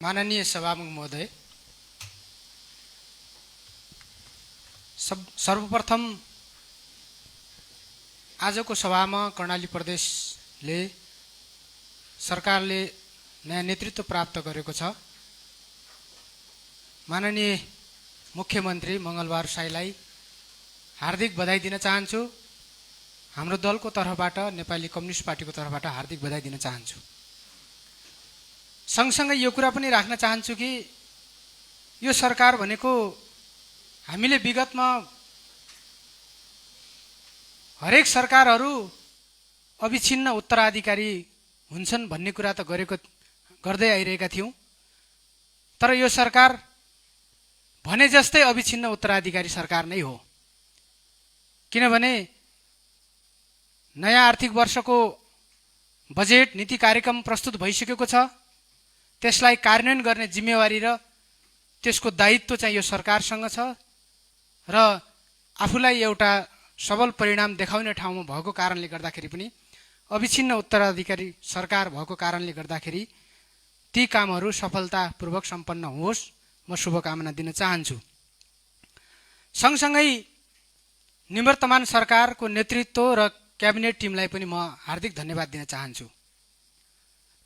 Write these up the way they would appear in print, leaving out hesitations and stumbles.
माननीय सभामुख महोदय, सर्वप्रथम आजको सभामा कर्णाली प्रदेशले सरकारले नयाँ नेतृत्व प्राप्त गरेको छ। माननीय मुख्यमन्त्री मङ्गलबार साईलाई हार्दिक बधाई दिन चाहन्छु। हाम्रो दलको तर्फबाट, नेपाली कम्युनिस्ट पार्टीको तर्फबाट हार्दिक बधाई दिन चाहन्छु। सँगसँगै यो कुरा पनि राख्न चाहन्छु कि यो सरकार भनेको हामीले विगतमा हरेक सरकारहरू अविछिन्न उत्तराधिकारी हुन्छन् भन्ने कुरा त गर्दै आइरहेका थियौँ। तर यो सरकार भने जस्तै अविछिन्न उत्तराधिकारी सरकार नै हो। किनभने नयाँ आर्थिक वर्षको बजेट नीति कार्यक्रम प्रस्तुत भइसकेको छ। त्यसलाई कार्यान्वयन गर्ने जिम्मेवारी र त्यसको दायित्व चाहिँ यो सरकारसँग छ र आफूलाई एउटा सबल परिणाम देखाउने ठाउँमा भएको कारणले गर्दाखेरि पनि अविछिन्न उत्तराधिकारी सरकार भएको कारणले गर्दाखेरि ती कामहरू सफलतापूर्वक सम्पन्न होस्, म शुभकामना दिन चाहन्छु। सँगसँगै निवर्तमान सरकारको नेतृत्व र क्याबिनेट टिमलाई पनि म हार्दिक धन्यवाद दिन चाहन्छु।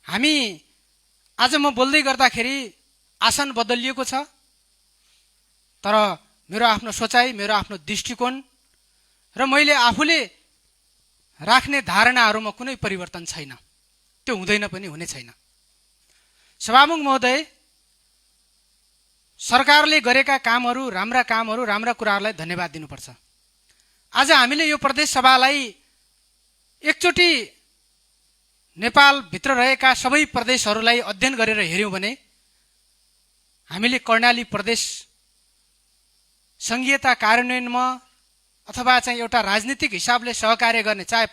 हामी आज म बोल्दै गर्दाखेरि आसन बदलिएको छ, तर मेरो आफ्नो सोचाइ, मेरो आफ्नो दृष्टिकोण र मैले आफूले राख्ने धारणाहरूमा कुनै परिवर्तन छैन। त्यो हुँदैन पनि, हुने छैन। सभामुख महोदय, सरकारले गरेका कामहरू, राम्रा कुराहरूलाई धन्यवाद दिनुपर्छ। आज हामीले यो प्रदेश सभालाई एकचोटि नेपालभित्र रहेका सबै प्रदेशहरूलाई अध्ययन गरेर हेर्यौं भने हामीले कर्णाली प्रदेश संघीयता कार्यान्वयनमा अथवा चाहिँ एउटा राजनीतिक हिसाबले सहकार्य गर्ने, चाहे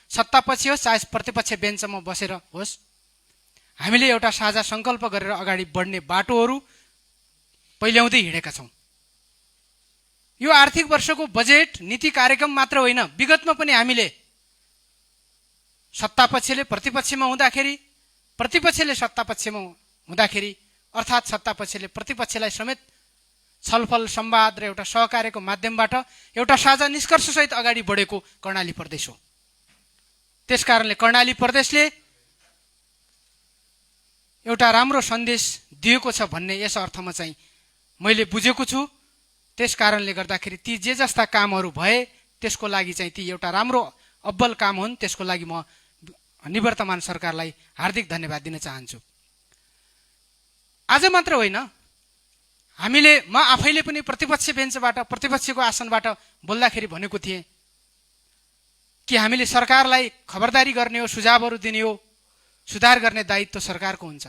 सत्तापक्ष होस् चाहे प्रतिपक्ष बेन्चमा बसेर होस्, हामीले एउटा साझा संकल्प गरेर अगाडि बढ्ने बाटोहरू पहिल्याउँदै हिँडेका छौँ। यो आर्थिक वर्षको बजेट नीति कार्यक्रम मात्र होइन, विगतमा पनि हामीले सत्तापक्षले प्रतिपक्षमा हुँदाखेरि, प्रतिपक्षले सत्तापक्षमा हुँदाखेरि, अर्थात् सत्तापक्षले प्रतिपक्षलाई समेत छलफल, संवाद र एउटा सहकार्यको माध्यमबाट एउटा साझा निष्कर्षसहित अगाडि बढेको कर्णाली प्रदेश हो। त्यसकारणले कर्णाली प्रदेशले एउटा राम्रो सन्देश दिएको छ भन्ने यस अर्थमा चाहिँ मैले बुझेको छु। त्यसकारणले गर्दाखेरि ती जे जस्ता कामहरू भए त्यसको लागि चाहिँ ती एउटा राम्रो अब्बल काम हुन्। त्यसको लागि म निवर्तमान सरकारलाई हार्दिक धन्यवाद दिन चाहन्छु। आज मात्र होइन, म आफैले पनि प्रतिपक्ष बेन्चबाट, प्रतिपक्षको आसनबाट बोल्दाखेरि भनेको थिएँ कि हामीले सरकारलाई खबरदारी गर्ने हो, सुझावहरू दिने हो, सुधार गर्ने दायित्व सरकारको हुन्छ।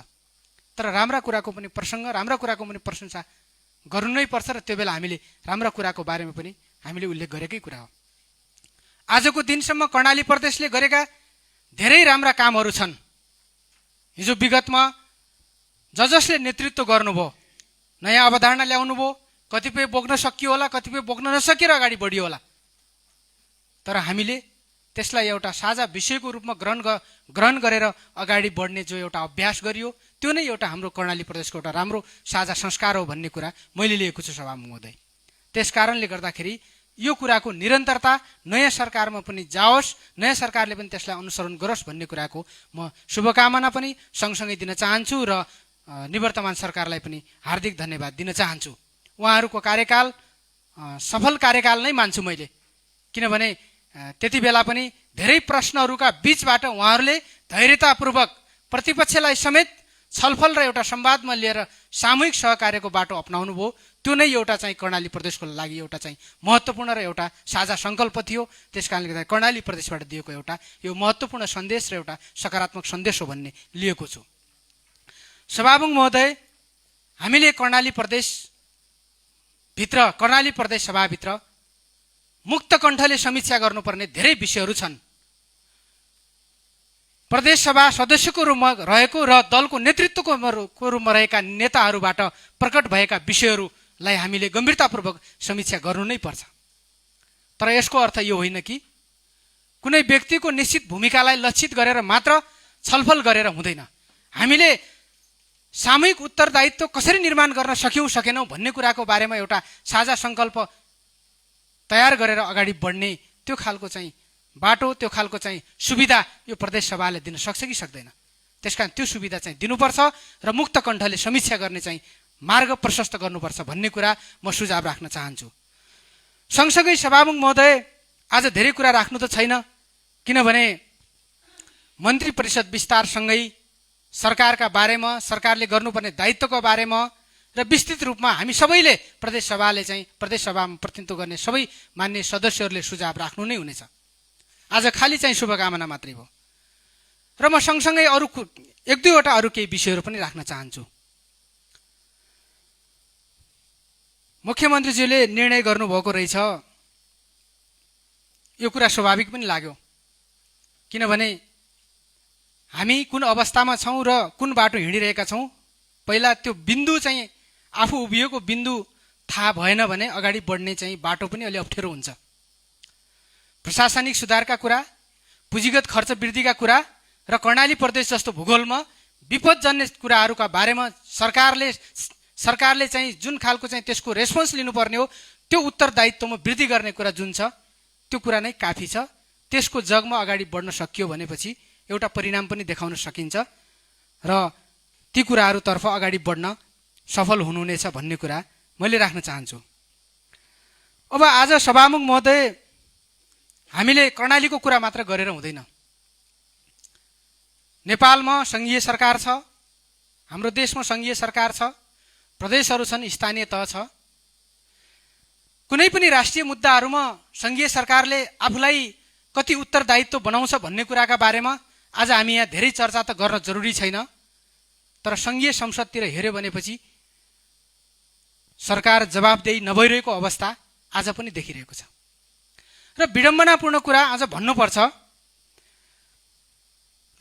तर राम्रा कुराको पनि प्रसङ्ग, राम्रा कुराको पनि प्रशंसा गर्नु नै पर्छ र त्यो बेला हामीले राम्रा कुराको बारेमा पनि हामीले उल्लेख गरेकै कुरा हो। आजको दिनसम्म कर्णाली प्रदेशले गरेका धेरै राम्रा कामहरू छन्। हिजो विगतमा जसले नेतृत्व गर्नुभयो, नयाँ अवधारणा ल्याउनु भयो, कतिपय बोक्न सकियो होला, कतिपय बोक्न नसकेर अगाडि बढियो होला, तर हामीले त्यसलाई एउटा साझा विषयको रूपमा ग्रहण गरेर अगाडि बढ्ने जो एउटा अभ्यास गरियो, त्यो नै एउटा हाम्रो कर्णाली प्रदेशको एउटा राम्रो साझा संस्कार हो भन्ने कुरा मैले लिएको छु सभामुख महोदय। त्यसकारणले गर्दाखेरि यो कुराको निरन्तरता नयाँ सरकारमा पनि जाओस्, नयाँ सरकारले पनि त्यसलाई अनुसरण गरोस् भन्ने कुराको म शुभकामना पनि सँगसँगै दिन चाहन्छु र निवर्तमान सरकारलाई पनि हार्दिक धन्यवाद दिन चाहन्छु। उहाँहरूको कार्यकाल सफल कार्यकाल नै मान्छु मैले। किनभने त्यति बेला पनि धेरै प्रश्नहरूका बीचबाट उहाँहरूले धैर्यतापूर्वक प्रतिपक्षलाई समेत छलफल र एउटा संवादमा लिएर सामूहिक सहकार्यको बाटो अपनाउनु भयो। त्यो नै एउटा चाहिँ कर्णाली प्रदेशको लागि एउटा चाहिँ महत्त्वपूर्ण र एउटा साझा सङ्कल्प थियो। त्यसकारणले गर्दा कर्णाली प्रदेशबाट दिएको एउटा यो महत्त्वपूर्ण सन्देश र एउटा सकारात्मक सन्देश हो भन्ने लिएको छु। सभामुख महोदय, हामीले कर्णाली प्रदेश सभाभित्र मुक्त कण्ठले समीक्षा गर्नुपर्ने धेरै विषयहरू छन्। प्रदेश सभा सदस्यको रूपमा रहेको र दलको नेतृत्वको रूपमा रहेका नेताहरूबाट प्रकट भएका विषयहरूलाई हामीले गम्भीरतापूर्वक समीक्षा गर्नु नै पर्छ। तर यसको अर्थ यो होइन कि कुनै व्यक्तिको निश्चित भूमिकालाई लक्षित गरेर मात्र छलफल गरेर हुँदैन। हामीले सामूहिक उत्तरदायित्व कसरी निर्माण गर्न सक्यौँ सकेनौँ भन्ने कुराको बारेमा एउटा साझा सङ्कल्प तयार गरेर अगाडि बढ्ने त्यो खालको चाहिँ बाटो, त्यो खालको चाहिँ सुविधा यो प्रदेश सभाले दिन सक्छ कि सक्दैन। त्यसकारण त्यो सुविधा चाहिँ दिनुपर्छ र मुक्त कण्ठले समीक्षा गर्ने चाहिँ मार्ग प्रशस्त गर्नुपर्छ भन्ने कुरा म सुझाव राख्न चाहन्छु। सँगसँगै सभामुख महोदय, आज धेरै कुरा राख्नु त छैन, किनभने मन्त्री परिषद विस्तारसँगै सरकारका बारेमा, सरकारले गर्नुपर्ने दायित्वको बारेमा र विस्तृत रूपमा हामी सबैले प्रदेश सभाले चाहिँ प्रदेश सभामा प्रतिनिधित्व गर्ने सबै मान्य सदस्यहरूले सुझाव राख्नु नै हुनेछ। आज खालि चाहिँ शुभकामना मात्रै भयो र म सँगसँगै अरू एक दुईवटा अरू केही विषयहरू पनि राख्न चाहन्छु। मुख्यमन्त्रीज्यूले निर्णय गर्नुभएको रहेछ, यो कुरा स्वाभाविक पनि लाग्यो, किनभने हामी कुन अवस्थामा छौँ र कुन बाटो हिँडिरहेका छौँ, पहिला त्यो बिन्दु चाहिँ आफू उभिएको बिन्दु थाहा भएन भने अगाडि बढ्ने चाहिँ बाटो पनि अलि अप्ठ्यारो हुन्छ। प्रशासनिक सुधारका कुरा, पुँजीगत खर्च वृद्धिका कुरा र कर्णाली प्रदेश जस्तो भूगोलमा विपदजन्य कुराहरूका बारेमा सरकारले चाहिँ जुन खालको चाहिँ त्यसको रेस्पोन्स लिनुपर्ने हो त्यो उत्तरदायित्वमा वृद्धि गर्ने कुरा जुन छ त्यो कुरा नै काफी छ। त्यसको जगमा अगाडि बढ्न सकियो भनेपछि एउटा परिणाम पनि देखाउन सकिन्छ र ती कुराहरूतर्फ अगाडि बढ्न सफल हुनुहुनेछ भन्ने कुरा मैले राख्न चाहन्छु। अब आज सभामुख महोदय, हामीले कर्णालीको कुरा मात्र गरेर हुँदैन। नेपालमा सङ्घीय सरकार छ, हाम्रो देशमा सङ्घीय सरकार छ, प्रदेशहरू छन्, स्थानीय तह छ। कुनै पनि राष्ट्रिय मुद्दाहरूमा सङ्घीय सरकारले आफूलाई कति उत्तरदायित्व बनाउँछ भन्ने कुराका बारेमा आज हामी यहाँ धेरै चर्चा त गर्न जरुरी छैन, तर सङ्घीय संसदतिर हेऱ्यो भनेपछि सरकार जवाबदेही नभइरहेको अवस्था आज पनि देखिरहेको छ। र विडम्बनापूर्ण कुरा आज भन्नुपर्छ,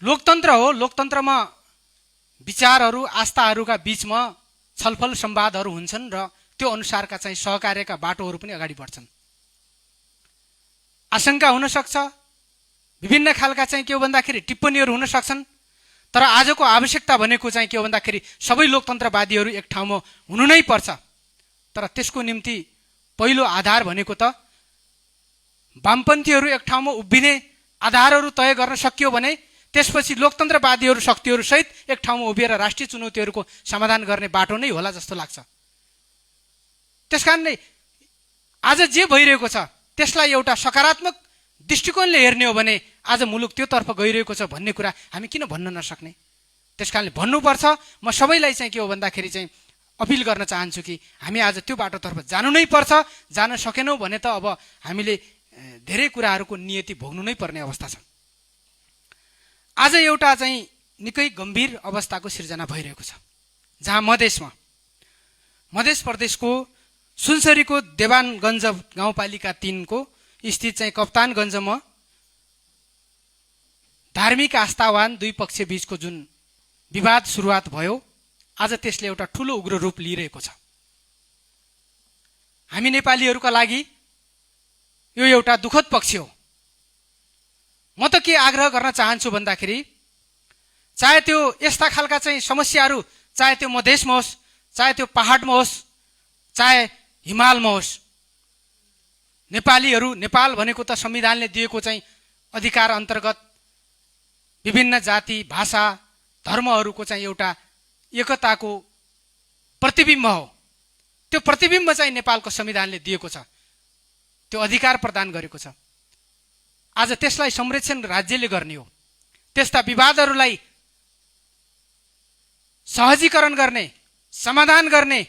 लोकतन्त्र हो, लोकतन्त्रमा विचारहरू, आस्थाहरूका बीचमा छलफल संवादहरू हुन्छन् र त्यो अनुसारका चाहिँ सहकार्यका बाटोहरू पनि अगाडि बढ्छन्। आशंका हुन सक्छ, विभिन्न खालका चाहिँ के हो भन्दाखेरि टिप्पणीहरू हुन सक्छन्, तर आजको आवश्यकता भनेको चाहिँ के हो भन्दाखेरि सबै लोकतन्त्रवादीहरू एक ठाउँमा हुनु नै पर्छ। तर त्यसको निम्ति पहिलो आधार भनेको त वामपन्थीहरू एक ठाउँमा उभिने आधारहरू तय गर्न सकियो भने त्यसपछि लोकतन्त्रवादीहरू शक्तिहरू सहित एक ठाउँमा उभिएर राष्ट्रिय चुनौतीहरूको समाधान गर्ने बाटो नै होला जस्तो लाग्छ। त्यसकारण नै आज जे भइरहेको छ त्यसलाई एउटा सकारात्मक दृष्टिकोणले हेर्ने हो भने आज मुलुक त्योतर्फ गइरहेको छ भन्ने कुरा हामी किन भन्न नसक्ने। त्यसकारणले भन्नुपर्छ। म सबैलाई चाहिँ के हो भन्दाखेरि चाहिँ अपिल गर्न चाहन्छु कि हामी आज त्यो बाटोतर्फ जानु नै पर्छ। जान सकेनौँ भने त अब हामीले धेरै कुराहरूको नियति भोग्नु नै पर्ने अवस्था छ। आज एउटा चाहिँ निकै गम्भीर अवस्थाको सिर्जना भइरहेको छ, जहाँ मधेस प्रदेशको सुनसरीको देवानगञ्ज गाउँपालिका 3 को स्थित चाहिँ कप्तानगञ्जमा धार्मिक आस्थावान दुई पक्ष बीचको जुन विवाद सुरुवात भयो, आज त्यसले एउटा ठूलो उग्र रूप लिइरहेको छ। हामी नेपालीहरूका लागि यो एउटा दुःखद पक्ष हो। म त के आग्रह गर्न चाहन्छु भन्दाखेरि चाहे त्यो यस्ता खालका चाहिँ समस्याहरू चाहे त्यो मधेसमा होस्, चाहे त्यो पहाडमा होस्, चाहे हिमालमा होस्, नेपाल भनेको त संविधानले दिएको चाहिँ अधिकार अन्तर्गत विभिन्न जाति, भाषा, धर्महरूको चाहिँ एउटा एकताको प्रतिबिम्ब हो। त्यो प्रतिबिम्ब चाहिँ नेपालको संविधानले दिएको छ, त्यो अधिकार प्रदान गरेको छ। आज त्यसलाई संरक्षण राज्यले गर्ने हो। त्यस्ता विवादहरूलाई सहजीकरण गर्ने, समाधान गर्ने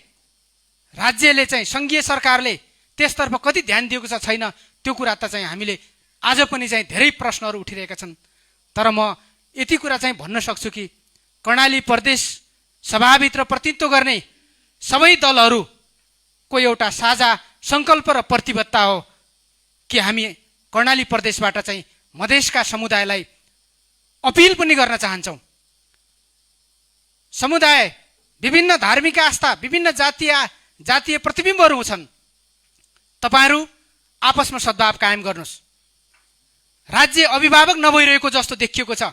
राज्यले चाहिँ सङ्घीय सरकारले त्यसतर्फ कति ध्यान दिएको छ छैन, त्यो कुरा त चाहिँ हामीले आज पनि चाहिँ धेरै प्रश्नहरू उठिरहेका छन्। तर म यति कुरा चाहिँ भन्न सक्छु कि कर्णाली प्रदेश सभाभित्र प्रतिनिधित्व गर्ने सबै दलहरूको एउटा साझा सङ्कल्प र प्रतिबद्धता हो कि हामी कर्णाली प्रदेशबाट चाहिँ मधेसका समुदायलाई अपिल पनि गर्न चाहन्छौँ। समुदाय विभिन्न धार्मिक आस्था, विभिन्न जातीय प्रतिबिम्बहरू छन्। तपाईहरू आपसमा सद्भाव कायम गर्नुहोस्। राज्य अभिभावक नभइरहेको जस्तो देखिएको छ।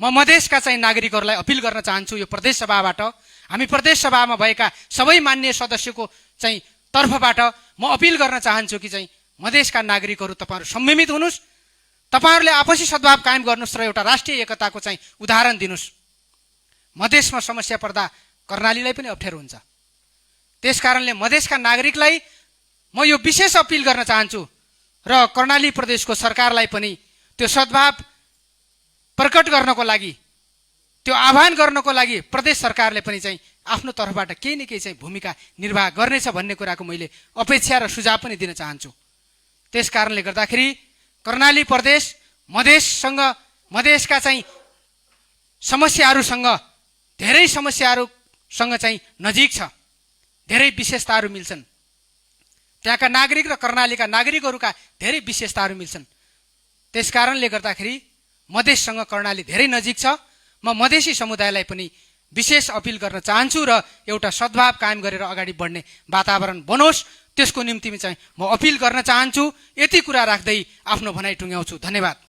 म मधेसका चाहिँ नागरिकहरूलाई अपिल गर्न चाहन्छु यो प्रदेश सभाबाट, हामी प्रदेश सभामा भएका सबै मान्य सदस्यको चाहिँ तर्फबाट म अपिल गर्न चाहन्छु कि चाहिँ मधेसका नागरिकहरू तपाईँहरू संयमित हुनुहोस्, तपाईँहरूले आपसी सद्भाव कायम गर्नुहोस् र एउटा राष्ट्रिय एकताको चाहिँ उदाहरण दिनुहोस्। मधेसमा समस्या पर्दा कर्णालीलाई पनि अप्ठ्यारो हुन्छ। त्यसकारणले मधेसका नागरिकलाई म यो विशेष अपिल गर्न चाहन्छु र कर्णाली प्रदेशको सरकारलाई पनि त्यो सद्भाव प्रकट गर्नको लागि, त्यो आह्वान गर्नको लागि प्रदेश सरकारले पनि चाहिँ आफ्नो तर्फबाट केही न केही चाहिँ भूमिका निर्वाह गर्नेछ भन्ने कुराको मैले अपेक्षा र सुझाव पनि दिन चाहन्छु। त्यसकारणले गर्दाखेरि कर्णाली प्रदेश मधेसका चाहिँ समस्याहरूसँग धेरै समस्याहरूसँग चाहिँ नजिक छ, धेरै विशेषताहरू मिल्छन्। त्यहाँका नागरिक र कर्णालीका नागरिकहरूका धेरै विशेषताहरू मिल्छन्। त्यसकारणले गर्दाखेरि मधेससँग कर्णाली धेरै नजिक छ। म मधेसी समुदायलाई पनि विशेष अपिल गर्न चाहन्छु र एउटा सद्भाव कायम गरेर अगाडि बढ्ने वातावरण बनोस्, त्यसको निम्ति चाहिँ म अपिल गर्न चाहन्छु। यति कुरा राख्दै आफ्नो भनाइ टुङ्ग्याउँछु। धन्यवाद।